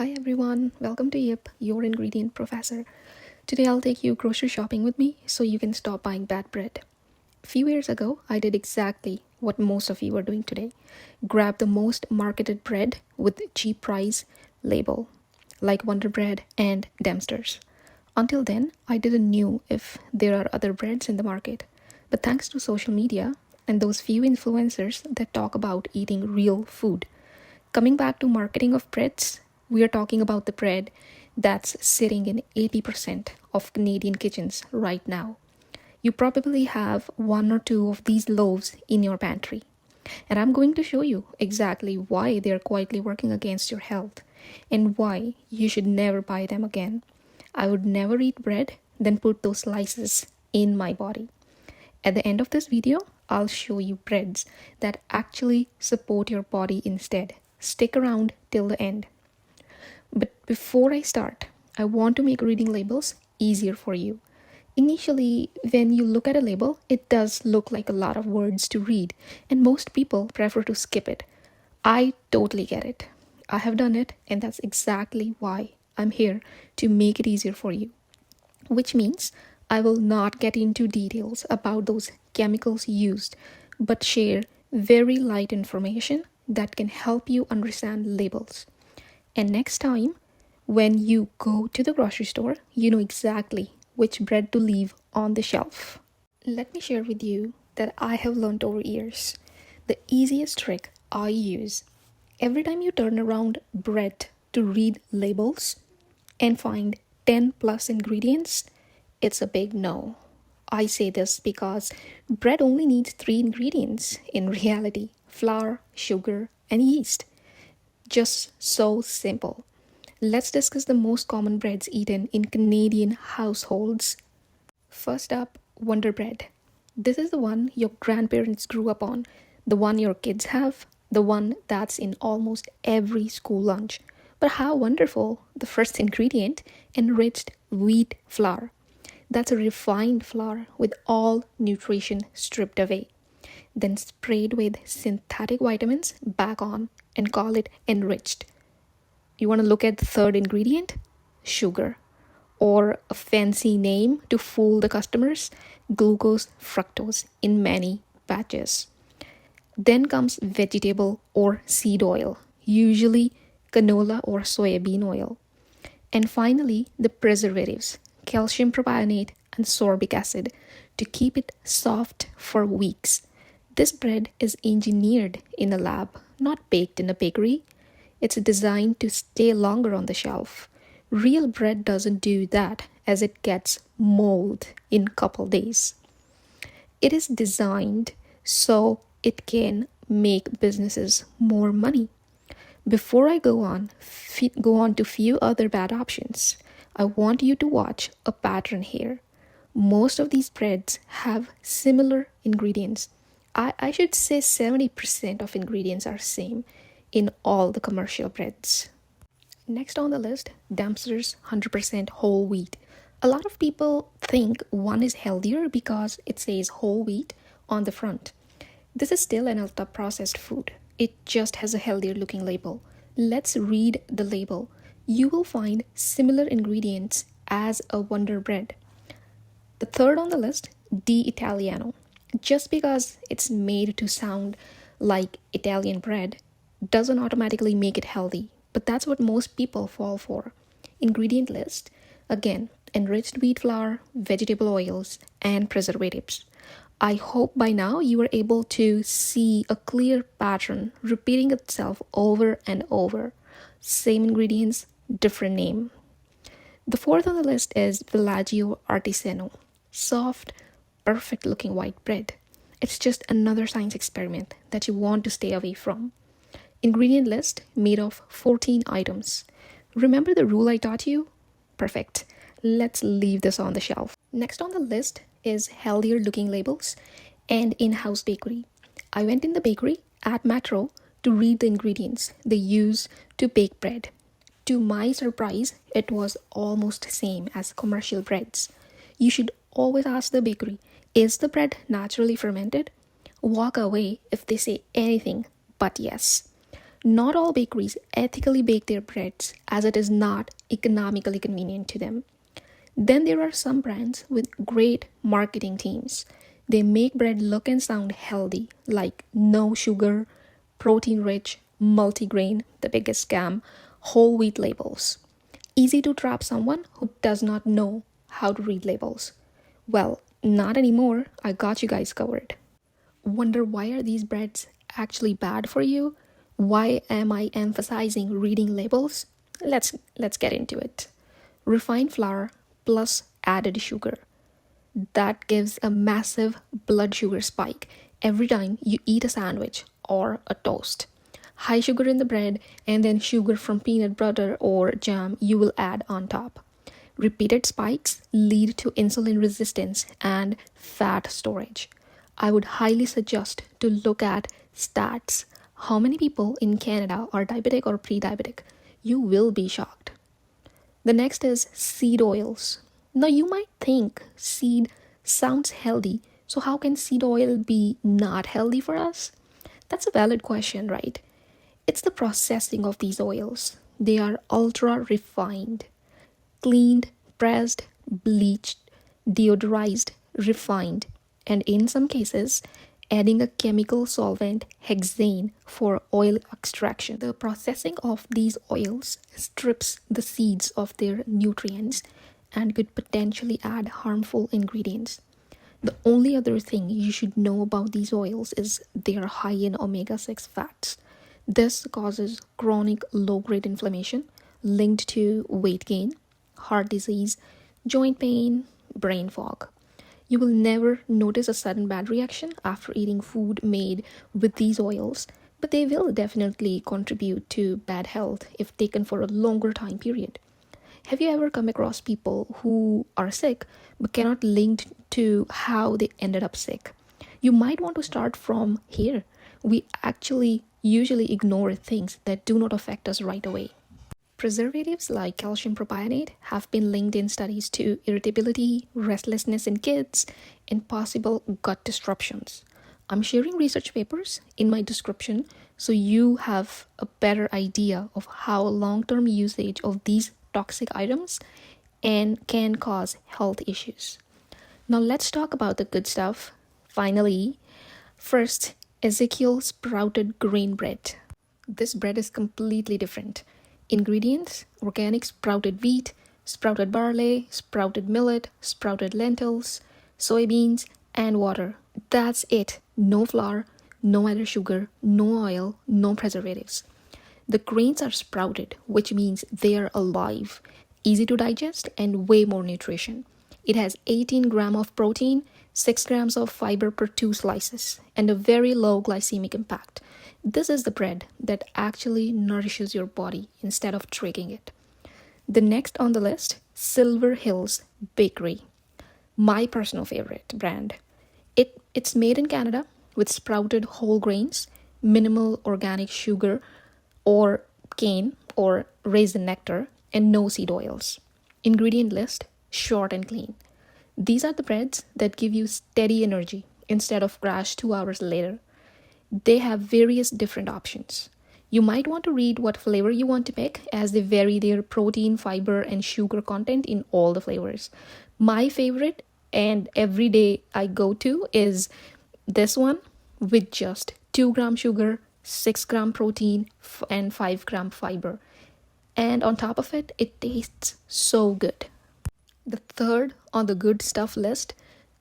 Hi everyone, welcome to Yip, your ingredient professor. Today I'll take you grocery shopping with me so you can stop buying bad bread. A few years ago, I did exactly what most of you are doing today. Grab the most marketed bread with cheap price label, like Wonder Bread and Dempster's. Until then, I didn't know if there are other breads in the market. But thanks to social media and those few influencers that talk about eating real food, coming back to marketing of breads, we are talking about the bread that's sitting in 80% of Canadian kitchens right now. You probably have one or two of these loaves in your pantry. And I'm going to show you exactly why they're quietly working against your health and why you should never buy them again. I would never eat bread, then put those slices in my body. At the end of this video, I'll show you breads that actually support your body instead. Stick around till the end. But before I start, I want to make reading labels easier for you. Initially, when you look at a label, it does look like a lot of words to read, and most people prefer to skip it. I totally get it. I have done it, and that's exactly why I'm here to make it easier for you. Which means I will not get into details about those chemicals used, but share very light information that can help you understand labels. And next time, when you go to the grocery store, you know exactly which bread to leave on the shelf. Let me share with you that I have learned over years. The easiest trick I use every time you turn around bread to read labels and find 10 plus ingredients, it's a big no. I say this because bread only needs 3 ingredients in reality: flour, sugar, and yeast. Just so simple. Let's discuss the most common breads eaten in Canadian households. First up, Wonder Bread. This is the one your grandparents grew up on, the one your kids have, the one that's in almost every school lunch. But how wonderful! The first ingredient, enriched wheat flour. That's a refined flour with all nutrition stripped away, then sprayed with synthetic vitamins back on and call it enriched. You want to look at the third ingredient? Sugar, or a fancy name to fool the customers: glucose fructose in many batches. Then comes vegetable or seed oil, usually canola or soybean oil. And finally, the preservatives: calcium propionate and sorbic acid, to keep it soft for weeks. This bread is engineered in a lab, not baked in a bakery. It's designed to stay longer on the shelf. Real bread doesn't do that, as it gets mold in couple days. It is designed so it can make businesses more money. Before I go on to few other bad options, I want you to watch a pattern here. Most of these breads have similar ingredients. I should say 70% of ingredients are same in all the commercial breads. Next on the list, Dempster's 100% whole wheat. A lot of people think one is healthier because it says whole wheat on the front. This is still an ultra processed food. It just has a healthier looking label. Let's read the label. You will find similar ingredients as a Wonder Bread. The third on the list, Di Italiano. Just because it's made to sound like Italian bread doesn't automatically make it healthy, but that's what most people fall for. Ingredient list: again, enriched wheat flour, vegetable oils, and preservatives. I hope by now you are able to see a clear pattern repeating itself over and over. Same ingredients, different name. The fourth on the list is Villaggio Artisano. Soft, perfect looking white bread. It's just another science experiment that you want to stay away from. Ingredient list made of 14 items. Remember the rule I taught you? Perfect. Let's leave this on the shelf. Next on the list is healthier looking labels and in-house bakery. I went in the bakery at Metro to read the ingredients they use to bake bread. To my surprise, it was almost same as commercial breads. You should always ask the bakery, is the bread naturally fermented? Walk away if they say anything but yes. Not all bakeries ethically bake their breads as it is not economically convenient to them. Then there are some brands with great marketing teams. They make bread look and sound healthy, like no sugar, protein rich, multigrain, the biggest scam, whole wheat labels. Easy to trap someone who does not know how to read labels. Well, not anymore. I got you guys covered. Wonder why are these breads actually bad for you? Why am I emphasizing reading labels? Let's get into it. Refined flour plus added sugar. That gives a massive blood sugar spike every time you eat a sandwich or a toast. High sugar in the bread and then sugar from peanut butter or jam you will add on top. Repeated spikes lead to insulin resistance and fat storage. I would highly suggest to look at stats. How many people in Canada are diabetic or pre-diabetic? You will be shocked. The next is seed oils. Now you might think seed sounds healthy, so how can seed oil be not healthy for us? That's a valid question, right? It's the processing of these oils. They are ultra refined, cleaned, pressed, bleached, deodorized, refined, and in some cases, adding a chemical solvent hexane for oil extraction. The processing of these oils strips the seeds of their nutrients and could potentially add harmful ingredients. The only other thing you should know about these oils is they are high in omega-6 fats. This causes chronic low-grade inflammation linked to weight gain, heart disease, joint pain, brain fog. You will never notice a sudden bad reaction after eating food made with these oils, but they will definitely contribute to bad health if taken for a longer time period. Have you ever come across people who are sick but cannot link to how they ended up sick? You might want to start from here. We actually usually ignore things that do not affect us right away. Preservatives like calcium propionate have been linked in studies to irritability, restlessness in kids, and possible gut disruptions. I'm sharing research papers in my description so you have a better idea of how long-term usage of these toxic items and can cause health issues. Now let's talk about the good stuff. Finally, first, Ezekiel sprouted grain bread. This bread is completely different. Ingredients: organic sprouted wheat, sprouted barley, sprouted millet, sprouted lentils, soybeans, and water. That's it. No flour, no added sugar, no oil, no preservatives. The grains are sprouted, which means they are alive, easy to digest, and way more nutrition. It has 18 grams of protein, 6 grams of fiber per 2 slices, and a very low glycemic impact. This is the bread that actually nourishes your body instead of tricking it. The next on the list, Silver Hills Bakery. My personal favorite brand. It's made in Canada with sprouted whole grains, minimal organic sugar or cane or raisin nectar, and no seed oils. Ingredient list, short and clean. These are the breads that give you steady energy instead of crash 2 hours later. They have various different options. You might want to read what flavor you want to pick as they vary their protein, fiber, and sugar content in all the flavors. My favorite and everyday I go to is this one with just 2 gram sugar, 6 gram protein, and 5 gram fiber. And on top of it, it tastes so good. The third on the good stuff list,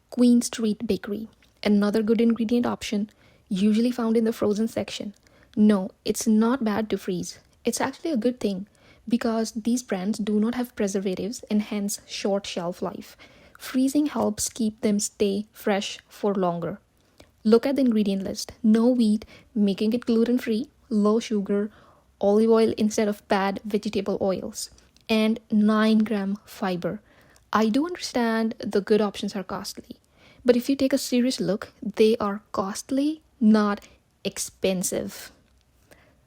Queen Street Bakery. Another good ingredient option, usually found in the frozen section. No, it's not bad to freeze. It's actually a good thing because these brands do not have preservatives and hence short shelf life. Freezing helps keep them stay fresh for longer. Look at the ingredient list. No wheat, making it gluten-free, low sugar, olive oil instead of bad vegetable oils, and 9 gram fiber. I do understand the good options are costly, but if you take a serious look, they are costly, not expensive.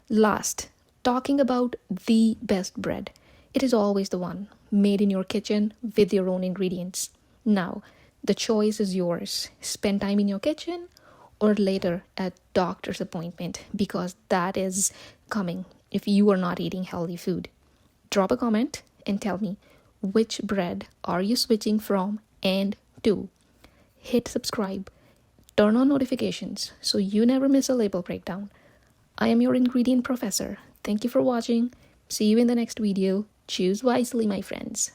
Last, talking about the best bread. It is always the one made in your kitchen with your own ingredients. Now, the choice is yours. Spend time in your kitchen or later at doctor's appointment, because that is coming if you are not eating healthy food. Drop a comment and tell me, which bread are you switching from and to? Hit subscribe. Turn on notifications so you never miss a label breakdown. I am your ingredient professor. Thank you for watching. See you in the next video. Choose wisely, my friends.